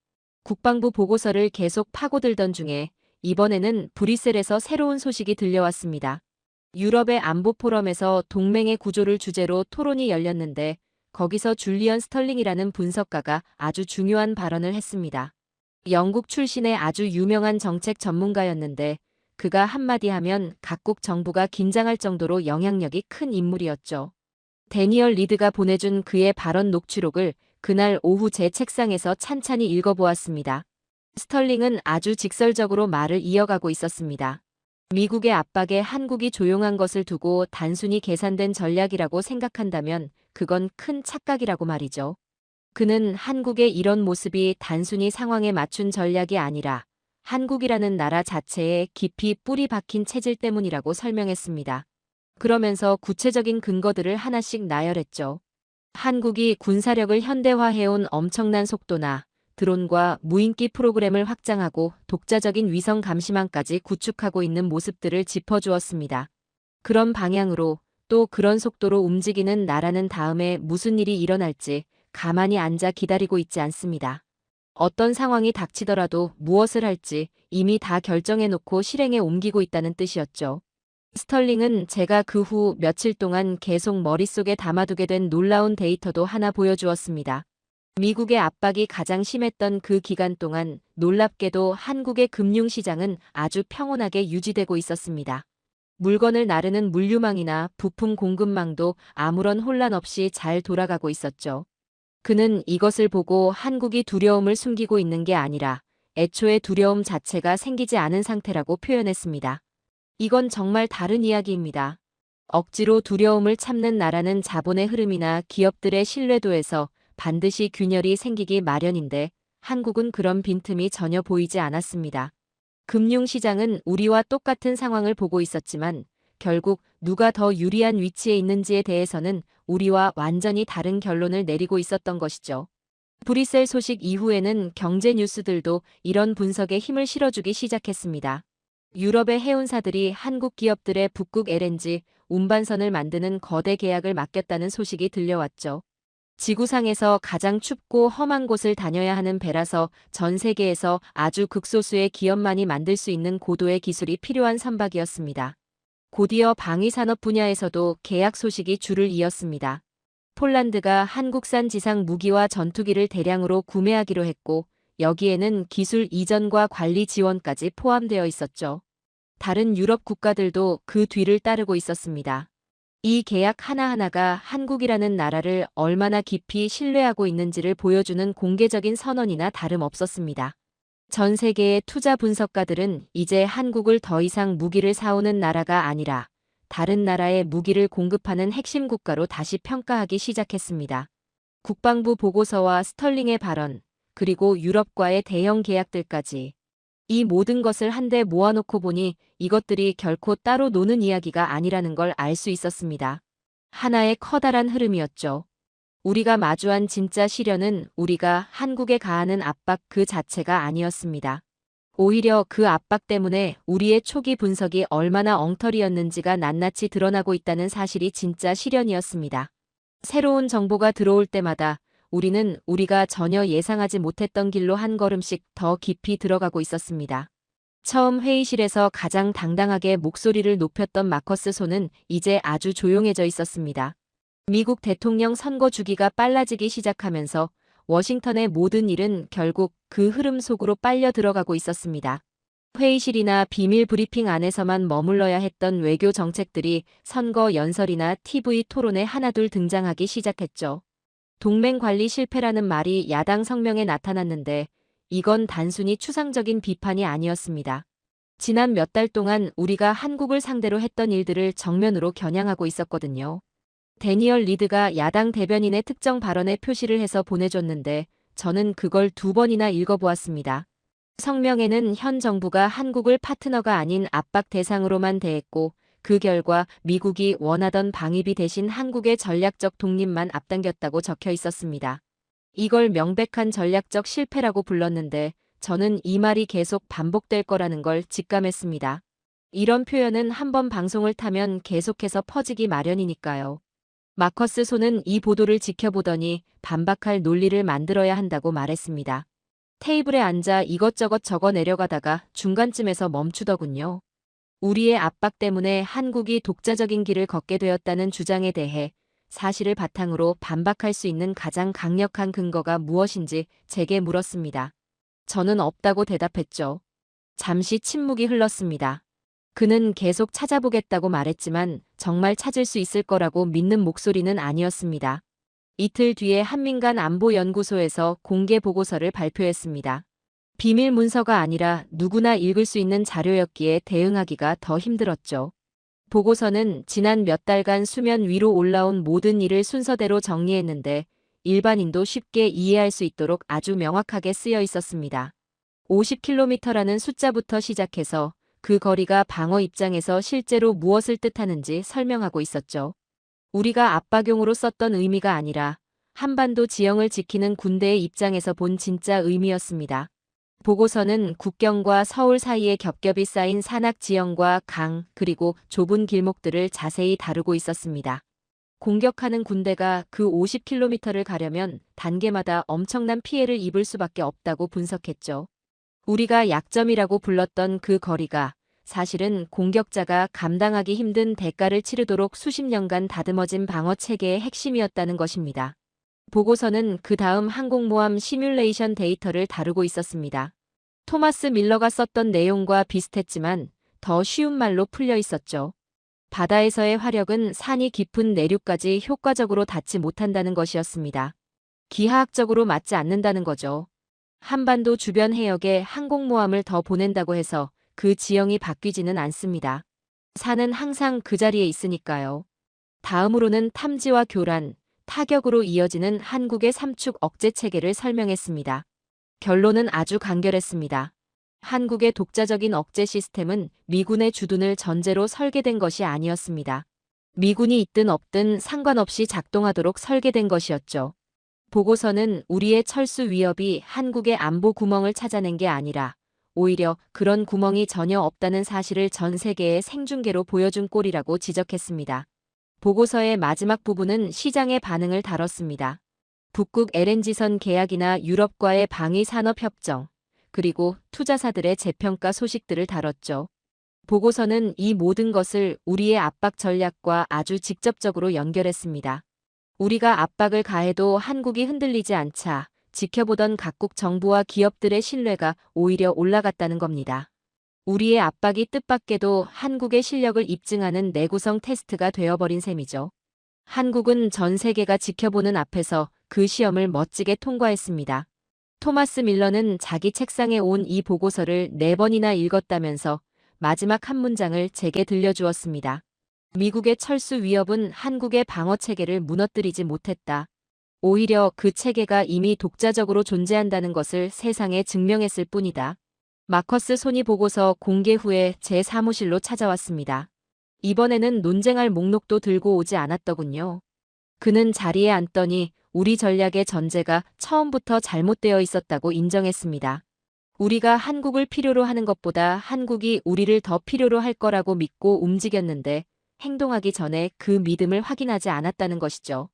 국방부 보고서를 계속 파고들던 중에 이번에는 브뤼셀에서 새로운 소식이 들려왔습니다. 유럽의 안보 포럼에서 동맹의 구조를 주제로 토론이 열렸는데 거기서 줄리언 스털링이라는 분석가가 아주 중요한 발언을 했습니다. 영국 출신의 아주 유명한 정책 전문가였는데 그가 한마디 하면 각국 정부가 긴장할 정도로 영향력이 큰 인물이었죠. 데니얼 리드가 보내준 그의 발언 녹취록을 그날 오후 제 책상에서 찬찬히 읽어보았습니다. 스털링은 아주 직설적으로 말을 이어가고 있었습니다. 미국의 압박에 한국이 조용한 것을 두고 단순히 계산된 전략이라고 생각한다면 그건 큰 착각이라고 말이죠. 그는 한국의 이런 모습이 단순히 상황에 맞춘 전략이 아니라 한국이라는 나라 자체에 깊이 뿌리 박힌 체질 때문이라고 설명했습니다. 그러면서 구체적인 근거들을 하나씩 나열했죠. 한국이 군사력을 현대화해온 엄청난 속도나 드론과 무인기 프로그램을 확장하고 독자적인 위성 감시망까지 구축하고 있는 모습들을 짚어주었습니다. 그런 방향으로 또 그런 속도로 움직이는 나라는 다음에 무슨 일이 일어날지 가만히 앉아 기다리고 있지 않습니다. 어떤 상황이 닥치더라도 무엇을 할지 이미 다 결정해놓고 실행에 옮기고 있다는 뜻이었죠. 스털링은 제가 그 후 며칠 동안 계속 머릿속에 담아두게 된 놀라운 데이터도 하나 보여주었습니다. 미국의 압박이 가장 심했던 그 기간 동안 놀랍게도 한국의 금융시장은 아주 평온하게 유지되고 있었습니다. 물건을 나르는 물류망이나 부품 공급망도 아무런 혼란 없이 잘 돌아가고 있었죠. 그는 이것을 보고 한국이 두려움을 숨기고 있는 게 아니라 애초에 두려움 자체가 생기지 않은 상태라고 표현했습니다. 이건 정말 다른 이야기입니다. 억지로 두려움을 참는 나라는 자본의 흐름이나 기업들의 신뢰도에서 반드시 균열이 생기기 마련인데 한국은 그런 빈틈이 전혀 보이지 않았습니다. 금융시장은 우리와 똑같은 상황을 보고 있었지만 결국 누가 더 유리한 위치에 있는지에 대해서는 우리와 완전히 다른 결론을 내리고 있었던 것이죠. 브뤼셀 소식 이후에는 경제 뉴스들도 이런 분석에 힘을 실어주기 시작했습니다. 유럽의 해운사들이 한국 기업들의 북극 LNG 운반선을 만드는 거대 계약을 맡겼다는 소식이 들려왔죠. 지구상에서 가장 춥고 험한 곳을 다녀야 하는 배라서 전 세계에서 아주 극소수의 기업만이 만들 수 있는 고도의 기술이 필요한 선박이었습니다. 곧이어 방위산업 분야에서도 계약 소식이 줄을 이었습니다. 폴란드가 한국산 지상 무기와 전투기를 대량으로 구매하기로 했고 여기에는 기술 이전과 관리 지원까지 포함되어 있었죠. 다른 유럽 국가들도 그 뒤를 따르고 있었습니다. 이 계약 하나하나가 한국이라는 나라를 얼마나 깊이 신뢰하고 있는지를 보여주는 공개적인 선언이나 다름없었습니다. 전 세계의 투자 분석가들은 이제 한국을 더 이상 무기를 사오는 나라가 아니라 다른 나라에 무기를 공급하는 핵심 국가로 다시 평가하기 시작했습니다. 국방부 보고서와 스털링의 발언, 그리고 유럽과의 대형 계약들까지 이 모든 것을 한데 모아놓고 보니 이것들이 결코 따로 노는 이야기가 아니라는 걸 알 수 있었습니다. 하나의 커다란 흐름이었죠. 우리가 마주한 진짜 시련은 우리가 한국에 가하는 압박 그 자체가 아니었습니다. 오히려 그 압박 때문에 우리의 초기 분석이 얼마나 엉터리였는지가 낱낱이 드러나고 있다는 사실이 진짜 시련이었습니다. 새로운 정보가 들어올 때마다 우리는 우리가 전혀 예상하지 못했던 길로 한 걸음씩 더 깊이 들어가고 있었습니다. 처음 회의실에서 가장 당당하게 목소리를 높였던 마커스 손은 이제 아주 조용해져 있었습니다. 미국 대통령 선거 주기가 빨라지기 시작하면서 워싱턴의 모든 일은 결국 그 흐름 속으로 빨려 들어가고 있었습니다. 회의실이나 비밀 브리핑 안에서만 머물러야 했던 외교 정책들이 선거 연설이나 TV 토론에 하나둘 등장하기 시작했죠. 동맹 관리 실패라는 말이 야당 성명에 나타났는데 이건 단순히 추상적인 비판이 아니었습니다. 지난 몇 달 동안 우리가 한국을 상대로 했던 일들을 정면으로 겨냥하고 있었거든요. 데니얼 리드가 야당 대변인의 특정 발언에 표시를 해서 보내줬는데 저는 그걸 2번이나 읽어보았습니다. 성명에는 현 정부가 한국을 파트너가 아닌 압박 대상으로만 대했고 그 결과 미국이 원하던 방위비 대신 한국의 전략적 독립만 앞당겼다고 적혀 있었습니다. 이걸 명백한 전략적 실패라고 불렀는데 저는 이 말이 계속 반복될 거라는 걸 직감했습니다. 이런 표현은 한번 방송을 타면 계속해서 퍼지기 마련이니까요. 마커스 손은 이 보도를 지켜보더니 반박할 논리를 만들어야 한다고 말했습니다. 테이블에 앉아 이것저것 적어 내려가다가 중간쯤에서 멈추더군요. 우리의 압박 때문에 한국이 독자적인 길을 걷게 되었다는 주장에 대해 사실을 바탕으로 반박할 수 있는 가장 강력한 근거가 무엇인지 제게 물었습니다. 저는 없다고 대답했죠. 잠시 침묵이 흘렀습니다. 그는 계속 찾아보겠다고 말했지만 정말 찾을 수 있을 거라고 믿는 목소리는 아니었습니다. 이틀 뒤에 한민간 안보연구소에서 공개 보고서를 발표했습니다. 비밀 문서가 아니라 누구나 읽을 수 있는 자료였기에 대응하기가 더 힘들었죠. 보고서는 지난 몇 달간 수면 위로 올라온 모든 일을 순서대로 정리했는데 일반인도 쉽게 이해할 수 있도록 아주 명확하게 쓰여 있었습니다. 50km라는 숫자부터 시작해서 그 거리가 방어 입장에서 실제로 무엇을 뜻하는지 설명하고 있었죠. 우리가 압박용으로 썼던 의미가 아니라 한반도 지형을 지키는 군대의 입장에서 본 진짜 의미였습니다. 보고서는 국경과 서울 사이에 겹겹이 쌓인 산악 지형과 강, 그리고 좁은 길목들을 자세히 다루고 있었습니다. 공격하는 군대가 그 50km를 가려면 단계마다 엄청난 피해를 입을 수밖에 없다고 분석했죠. 우리가 약점이라고 불렀던 그 거리가 사실은 공격자가 감당하기 힘든 대가를 치르도록 수십 년간 다듬어진 방어 체계의 핵심이었다는 것입니다. 보고서는 그 다음 항공모함 시뮬레이션 데이터를 다루고 있었습니다. 토마스 밀러가 썼던 내용과 비슷했지만 더 쉬운 말로 풀려 있었죠. 바다에서의 화력은 산이 깊은 내륙까지 효과적으로 닿지 못한다는 것이었습니다. 기하학적으로 맞지 않는다는 거죠. 한반도 주변 해역에 항공모함을 더 보낸다고 해서 그 지형이 바뀌지는 않습니다. 산은 항상 그 자리에 있으니까요. 다음으로는 탐지와 교란, 타격으로 이어지는 한국의 삼축 억제 체계를 설명했습니다. 결론은 아주 간결했습니다. 한국의 독자적인 억제 시스템은 미군의 주둔을 전제로 설계된 것이 아니었습니다. 미군이 있든 없든 상관없이 작동하도록 설계된 것이었죠. 보고서는 우리의 철수 위협이 한국의 안보 구멍을 찾아낸 게 아니라 오히려 그런 구멍이 전혀 없다는 사실을 전 세계에 생중계로 보여준 꼴이라고 지적했습니다. 보고서의 마지막 부분은 시장의 반응을 다뤘습니다. 북극 LNG선 계약이나 유럽과의 방위 산업 협정, 그리고 투자사들의 재평가 소식들을 다뤘죠. 보고서는 이 모든 것을 우리의 압박 전략과 아주 직접적으로 연결했습니다. 우리가 압박을 가해도 한국이 흔들리지 않자 지켜보던 각국 정부와 기업들의 신뢰가 오히려 올라갔다는 겁니다. 우리의 압박이 뜻밖에도 한국의 실력을 입증하는 내구성 테스트가 되어버린 셈이죠. 한국은 전 세계가 지켜보는 앞에서 그 시험을 멋지게 통과했습니다. 토마스 밀러는 자기 책상에 온 이 보고서를 4번이나 읽었다면서 마지막 한 문장을 제게 들려주었습니다. 미국의 철수 위협은 한국의 방어 체계를 무너뜨리지 못했다. 오히려 그 체계가 이미 독자적으로 존재한다는 것을 세상에 증명했을 뿐이다. 마커스 소니 보고서 공개 후에 제 사무실로 찾아왔습니다. 이번에는 논쟁할 목록도 들고 오지 않았더군요. 그는 자리에 앉더니 우리 전략의 전제가 처음부터 잘못되어 있었다고 인정했습니다. 우리가 한국을 필요로 하는 것보다 한국이 우리를 더 필요로 할 거라고 믿고 움직였는데 행동하기 전에 그 믿음을 확인하지 않았다는 것이죠.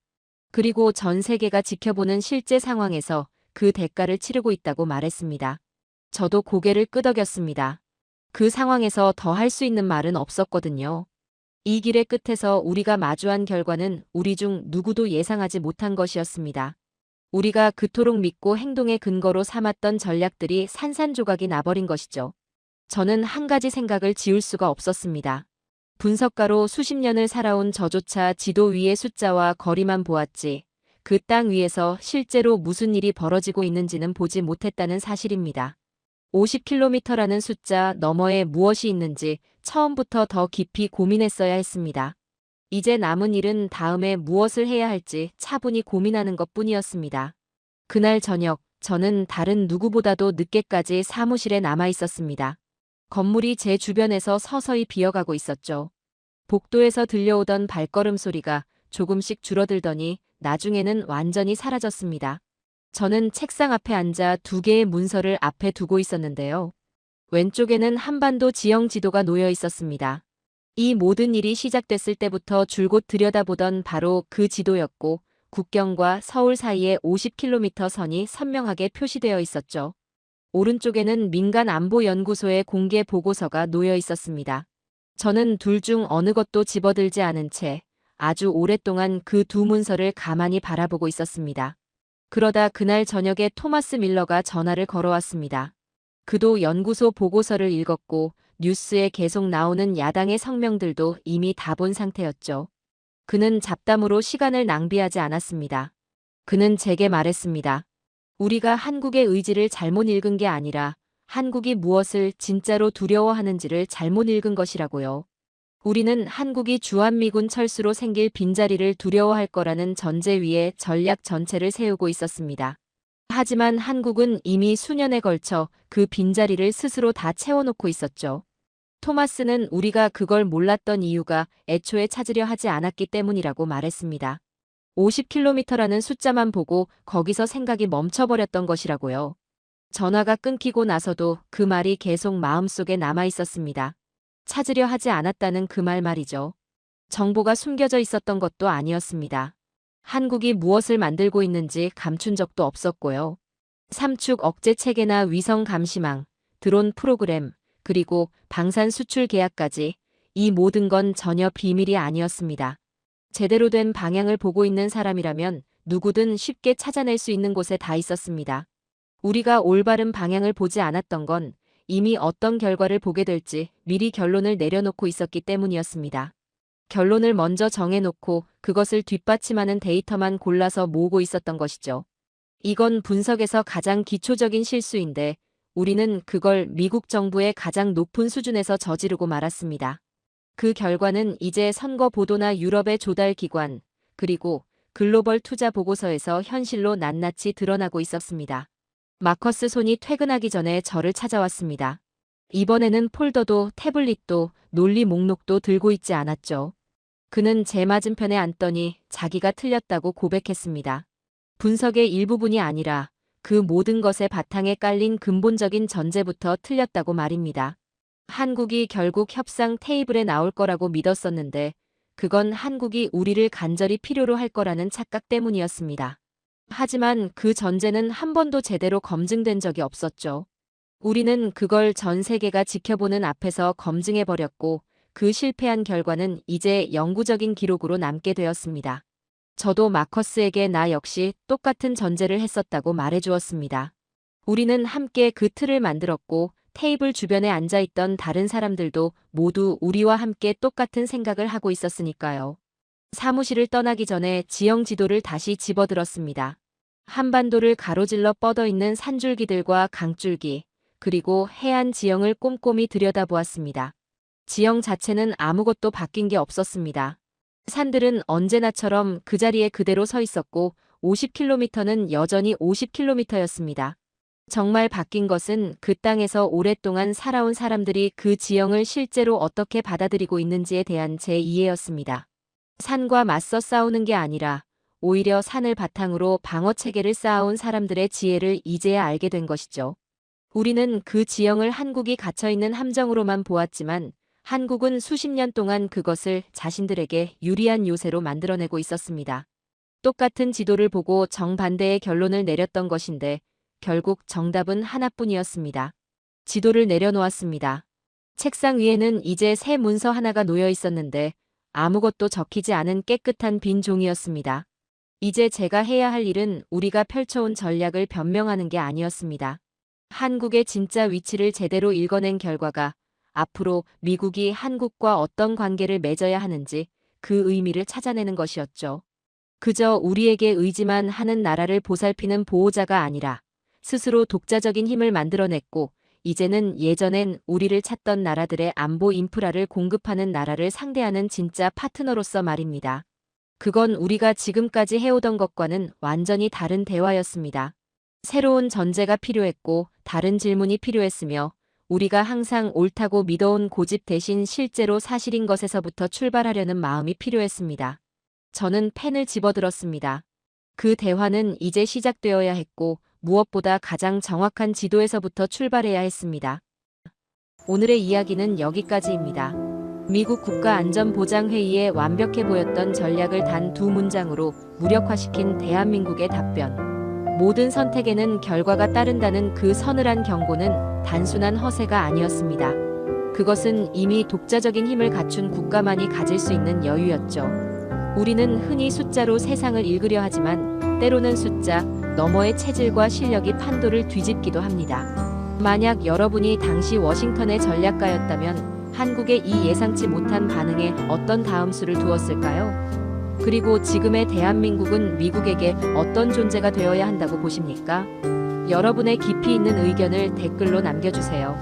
그리고 전 세계가 지켜보는 실제 상황에서 그 대가를 치르고 있다고 말했습니다. 저도 고개를 끄덕였습니다. 그 상황에서 더 할 수 있는 말은 없었거든요. 이 길의 끝에서 우리가 마주한 결과는 우리 중 누구도 예상하지 못한 것이었습니다. 우리가 그토록 믿고 행동의 근거로 삼았던 전략들이 산산조각이 나버린 것이죠. 저는 한 가지 생각을 지울 수가 없었습니다. 분석가로 수십 년을 살아온 저조차 지도 위의 숫자와 거리만 보았지 그 땅 위에서 실제로 무슨 일이 벌어지고 있는지는 보지 못했다는 사실입니다. 50km라는 숫자 너머에 무엇이 있는지 처음부터 더 깊이 고민했어야 했습니다. 이제 남은 일은 다음에 무엇을 해야 할지 차분히 고민하는 것뿐이었습니다. 그날 저녁, 저는 다른 누구보다도 늦게까지 사무실에 남아 있었습니다. 건물이 제 주변에서 서서히 비어가고 있었죠. 복도에서 들려오던 발걸음 소리가 조금씩 줄어들더니 나중에는 완전히 사라졌습니다. 저는 책상 앞에 앉아 2개의 문서를 앞에 두고 있었는데요. 왼쪽에는 한반도 지형 지도가 놓여 있었습니다. 이 모든 일이 시작됐을 때부터 줄곧 들여다보던 바로 그 지도였고 국경과 서울 사이에 50km 선이 선명하게 표시되어 있었죠. 오른쪽에는 민간안보연구소의 공개 보고서가 놓여 있었습니다. 저는 둘 중 어느 것도 집어들지 않은 채 아주 오랫동안 그 2문서를 가만히 바라보고 있었습니다. 그러다 그날 저녁에 토마스 밀러가 전화를 걸어왔습니다. 그도 연구소 보고서를 읽었고 뉴스에 계속 나오는 야당의 성명들도 이미 다 본 상태였죠. 그는 잡담으로 시간을 낭비하지 않았습니다. 그는 제게 말했습니다. 우리가 한국의 의지를 잘못 읽은 게 아니라 한국이 무엇을 진짜로 두려워하는지를 잘못 읽은 것이라고요. 우리는 한국이 주한미군 철수로 생길 빈자리를 두려워할 거라는 전제 위에 전략 전체를 세우고 있었습니다. 하지만 한국은 이미 수년에 걸쳐 그 빈자리를 스스로 다 채워놓고 있었죠. 토마스는 우리가 그걸 몰랐던 이유가 애초에 찾으려 하지 않았기 때문이라고 말했습니다. 50km라는 숫자만 보고 거기서 생각이 멈춰버렸던 것이라고요. 전화가 끊기고 나서도 그 말이 계속 마음속에 남아 있었습니다. 찾으려 하지 않았다는 그 말이죠. 정보가 숨겨져 있었던 것도 아니었습니다. 한국이 무엇을 만들고 있는지 감춘 적도 없었고요. 삼축 억제 체계나 위성 감시망, 드론 프로그램, 그리고 방산 수출 계약까지 이 모든 건 전혀 비밀이 아니었습니다. 제대로 된 방향을 보고 있는 사람이라면 누구든 쉽게 찾아낼 수 있는 곳에 다 있었습니다. 우리가 올바른 방향을 보지 않았던 건 이미 어떤 결과를 보게 될지 미리 결론을 내려놓고 있었기 때문이었습니다. 결론을 먼저 정해놓고 그것을 뒷받침하는 데이터만 골라서 모으고 있었던 것이죠. 이건 분석에서 가장 기초적인 실수인데 우리는 그걸 미국 정부의 가장 높은 수준에서 저지르고 말았습니다. 그 결과는 이제 선거 보도나 유럽의 조달 기관, 그리고 글로벌 투자 보고서에서 현실로 낱낱이 드러나고 있었습니다. 마커스 손이 퇴근하기 전에 저를 찾아왔습니다. 이번에는 폴더도 태블릿도 논리 목록도 들고 있지 않았죠. 그는 제 맞은편에 앉더니 자기가 틀렸다고 고백했습니다. 분석의 일부분이 아니라 그 모든 것의 바탕에 깔린 근본적인 전제부터 틀렸다고 말입니다. 한국이 결국 협상 테이블에 나올 거라고 믿었었는데 그건 한국이 우리를 간절히 필요로 할 거라는 착각 때문이었습니다. 하지만 그 전제는 한 번도 제대로 검증된 적이 없었죠. 우리는 그걸 전 세계가 지켜보는 앞에서 검증해버렸고 그 실패한 결과는 이제 영구적인 기록으로 남게 되었습니다. 저도 마커스에게 나 역시 똑같은 전제를 했었다고 말해주었습니다. 우리는 함께 그 틀을 만들었고 테이블 주변에 앉아있던 다른 사람들도 모두 우리와 함께 똑같은 생각을 하고 있었으니까요. 사무실을 떠나기 전에 지형 지도를 다시 집어들었습니다. 한반도를 가로질러 뻗어 있는 산줄기들과 강줄기, 그리고 해안 지형을 꼼꼼히 들여다보았습니다. 지형 자체는 아무것도 바뀐 게 없었습니다. 산들은 언제나처럼 그 자리에 그대로 서 있었고 50km는 여전히 50km였습니다. 정말 바뀐 것은 그 땅에서 오랫동안 살아온 사람들이 그 지형을 실제로 어떻게 받아들이고 있는지에 대한 제 이해였습니다. 산과 맞서 싸우는 게 아니라 오히려 산을 바탕으로 방어 체계를 쌓아온 사람들의 지혜를 이제야 알게 된 것이죠. 우리는 그 지형을 한국이 갇혀있는 함정으로만 보았지만 한국은 수십 년 동안 그것을 자신들에게 유리한 요새로 만들어내고 있었습니다. 똑같은 지도를 보고 정반대의 결론을 내렸던 것인데 결국 정답은 하나뿐이었습니다. 지도를 내려놓았습니다. 책상 위에는 이제 새 문서 하나가 놓여 있었는데 아무것도 적히지 않은 깨끗한 빈 종이였습니다. 이제 제가 해야 할 일은 우리가 펼쳐온 전략을 변명하는 게 아니었습니다. 한국의 진짜 위치를 제대로 읽어낸 결과가 앞으로 미국이 한국과 어떤 관계를 맺어야 하는지 그 의미를 찾아내는 것이었죠. 그저 우리에게 의지만 하는 나라를 보살피는 보호자가 아니라 스스로 독자적인 힘을 만들어냈고 이제는 예전엔 우리를 찾던 나라들의 안보 인프라를 공급하는 나라를 상대하는 진짜 파트너로서 말입니다. 그건 우리가 지금까지 해오던 것과는 완전히 다른 대화였습니다. 새로운 전제가 필요했고 다른 질문이 필요했으며 우리가 항상 옳다고 믿어온 고집 대신 실제로 사실인 것에서부터 출발하려는 마음이 필요했습니다. 저는 펜을 집어들었습니다. 그 대화는 이제 시작되어야 했고 무엇보다 가장 정확한 지도에서부터 출발해야 했습니다. 오늘의 이야기는 여기까지입니다. 미국 국가안전보장회의에 완벽해 보였던 전략을 단 두 문장으로 무력화시킨 대한민국의 답변. 모든 선택에는 결과가 따른다는 그 서늘한 경고는 단순한 허세가 아니었습니다. 그것은 이미 독자적인 힘을 갖춘 국가만이 가질 수 있는 여유였죠. 우리는 흔히 숫자로 세상을 읽으려 하지만 때로는 숫자 너머의 체질과 실력이 판도를 뒤집기도 합니다. 만약 여러분이 당시 워싱턴의 전략가였다면 한국의 이 예상치 못한 반응에 어떤 다음 수를 두었을까요? 그리고 지금의 대한민국은 미국에게 어떤 존재가 되어야 한다고 보십니까? 여러분의 깊이 있는 의견을 댓글로 남겨주세요.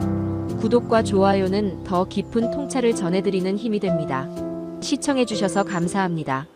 구독과 좋아요는 더 깊은 통찰을 전해드리는 힘이 됩니다. 시청해주셔서 감사합니다.